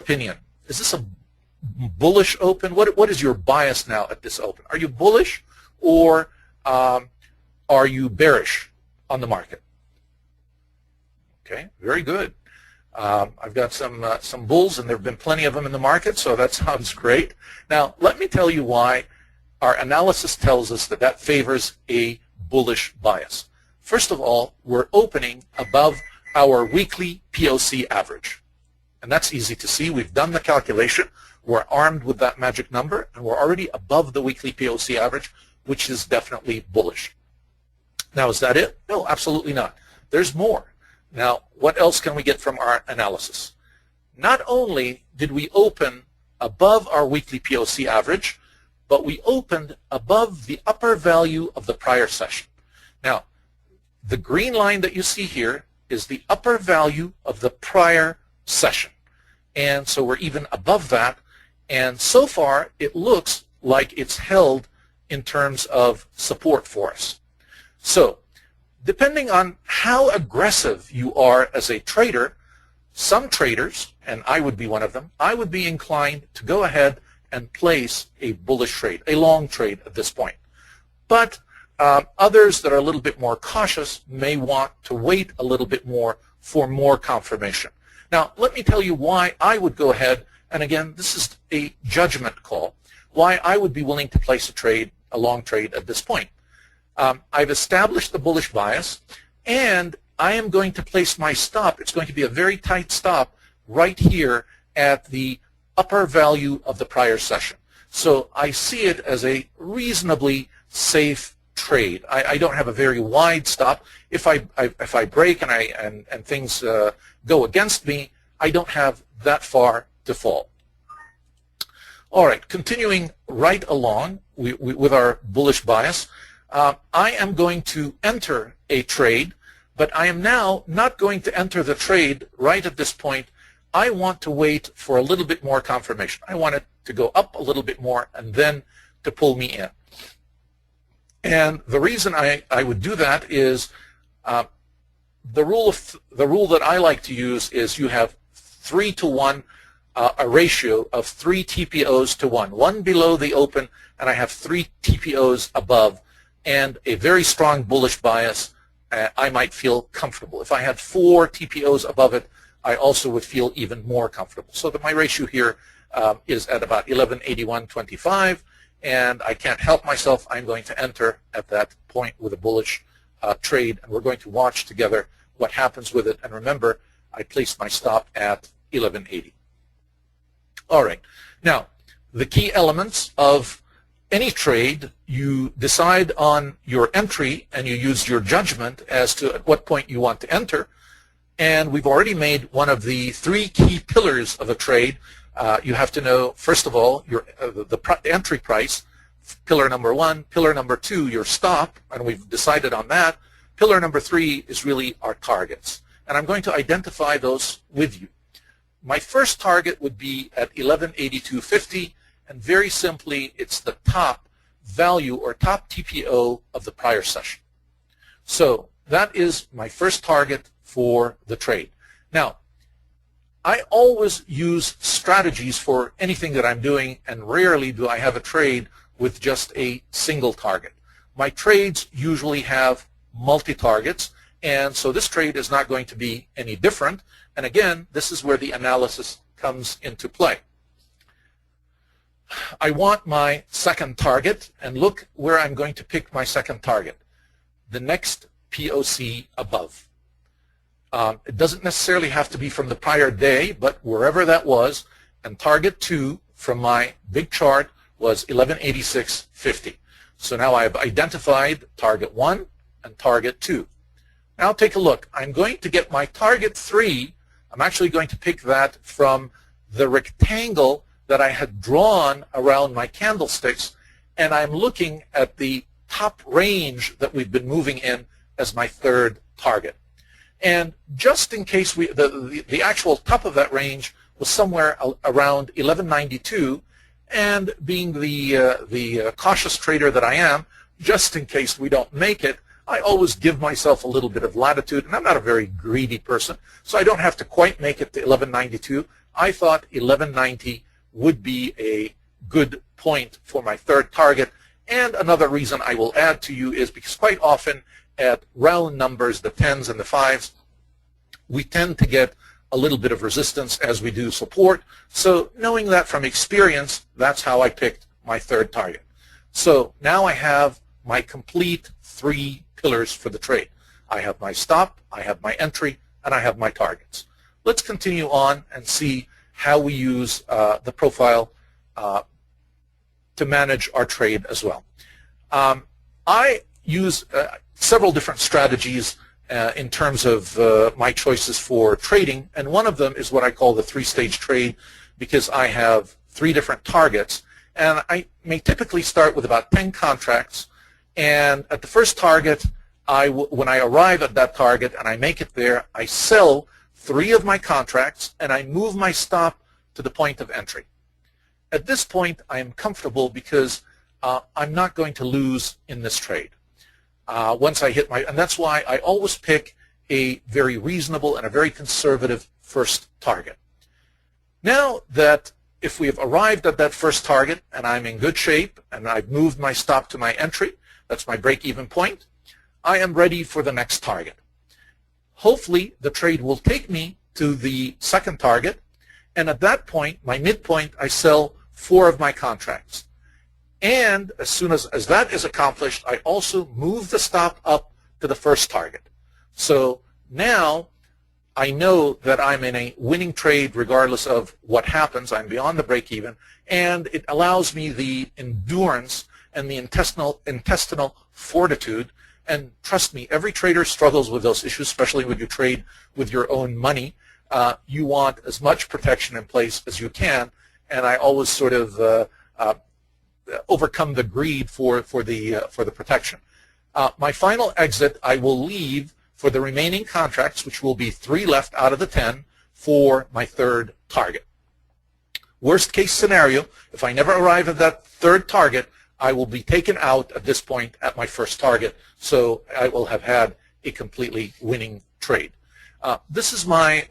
opinion? Is this a bullish open? What is your bias now at this open? Are you bullish or are you bearish on the market? Okay, very good. I've got some bulls, and there have been plenty of them in the market, so that sounds great. Now, let me tell you why our analysis tells us that that favors a bullish bias. First of all, we're opening above our weekly POC average. And that's easy to see. We've done the calculation. We're armed with that magic number, and we're already above the weekly POC average, which is definitely bullish. Now, is that it? No, absolutely not. There's more. Now, what else can we get from our analysis? Not only did we open above our weekly POC average, but we opened above the upper value of the prior session. Now, the green line that you see here is the upper value of the prior session. And so we're even above that. And so far, it looks like it's held in terms of support for us. So, depending on how aggressive you are as a trader, some traders, and I would be one of them, I would be inclined to go ahead and place a bullish trade, a long trade at this point. But others that are a little bit more cautious may want to wait a little bit more for more confirmation. Now, let me tell you why I would go ahead, and again, this is a judgment call, why I would be willing to place a trade, a long trade at this point. I've established the bullish bias, and I am going to place my stop. It's going to be a very tight stop right here at the upper value of the prior session. So I see it as a reasonably safe trade. I don't have a very wide stop. If I break and things go against me, I don't have that far to fall. All right, continuing right along with our bullish bias, I am going to enter a trade, but I am now not going to enter the trade right at this point. I want to wait for a little bit more confirmation. I want it to go up a little bit more and then to pull me in. And the reason I would do that is the rule that I like to use is you have 3 to 1, a ratio of 3 TPOs to 1, 1 below the open, and I have 3 TPOs above, and a very strong bullish bias. I might feel comfortable. If I had 4 TPOs above it, I also would feel even more comfortable. So that my ratio here is at about 1181.25, and I can't help myself. I'm going to enter at that point with a bullish trade, and we're going to watch together what happens with it. And remember, I placed my stop at 1180. All right. Now, the key elements of any trade, you decide on your entry and you use your judgment as to at what point you want to enter. And we've already made one of the 3 key pillars of a trade. You have to know, first of all, your the entry price, pillar number 1. Pillar number 2, your stop, and we've decided on that. Pillar number 3 is really our targets. And I'm going to identify those with you. My first target would be at 1182.50, and very simply, it's the top value or top TPO of the prior session. So that is my first target for the trade. Now, I always use strategies for anything that I'm doing, and rarely do I have a trade with just a single target. My trades usually have multi-targets, and so this trade is not going to be any different. And again, this is where the analysis comes into play. I want my second target, and look where I'm going to pick my second target, the next POC above. It doesn't necessarily have to be from the prior day, but wherever that was, and target 2 from my big chart was 1186.50. So now I've identified target 1 and target 2. Now take a look. I'm going to get my target 3. I'm actually going to pick that from the rectangle that I had drawn around my candlesticks, and I'm looking at the top range that we've been moving in as my third target. And just in case the actual top of that range was somewhere around 1192, and being the cautious trader that I am, just in case we don't make it, I always give myself a little bit of latitude, and I'm not a very greedy person, so I don't have to quite make it to 1192, I thought 1190 would be a good point for my third target. And another reason I will add to you is because quite often at round numbers, the 10s and the 5s, we tend to get a little bit of resistance as we do support. So knowing that from experience, that's how I picked my third target. So now I have my complete 3 pillars for the trade. I have my stop, I have my entry, and I have my targets. Let's continue on and see how we use the profile to manage our trade as well. I use several different strategies in terms of my choices for trading, and one of them is what I call the 3-stage trade, because I have 3 different targets, and I may typically start with about 10 contracts, and at the first target, when I arrive at that target and I make it there, I sell 3 of my contracts and I move my stop to the point of entry. At this point, I am comfortable because I'm not going to lose in this trade. Once I hit and that's why I always pick a very reasonable and a very conservative first target. Now that if we have arrived at that first target and I'm in good shape and I've moved my stop to my entry, that's my break-even point, I am ready for the next target. Hopefully the trade will take me to the second target, and at that point, my midpoint, I sell 4 of my contracts. And as soon as that is accomplished, I also move the stop up to the first target. So now I know that I'm in a winning trade regardless of what happens. I'm beyond the break-even, and it allows me the endurance and the intestinal fortitude. And trust me, every trader struggles with those issues, especially when you trade with your own money. You want as much protection in place as you can, and I always sort of overcome the greed for the protection. My final exit, I will leave for the remaining contracts, which will be 3 left out of the 10 for my third target. Worst case scenario, if I never arrive at that third target, I will be taken out at this point at my first target, so I will have had a completely winning trade. This is my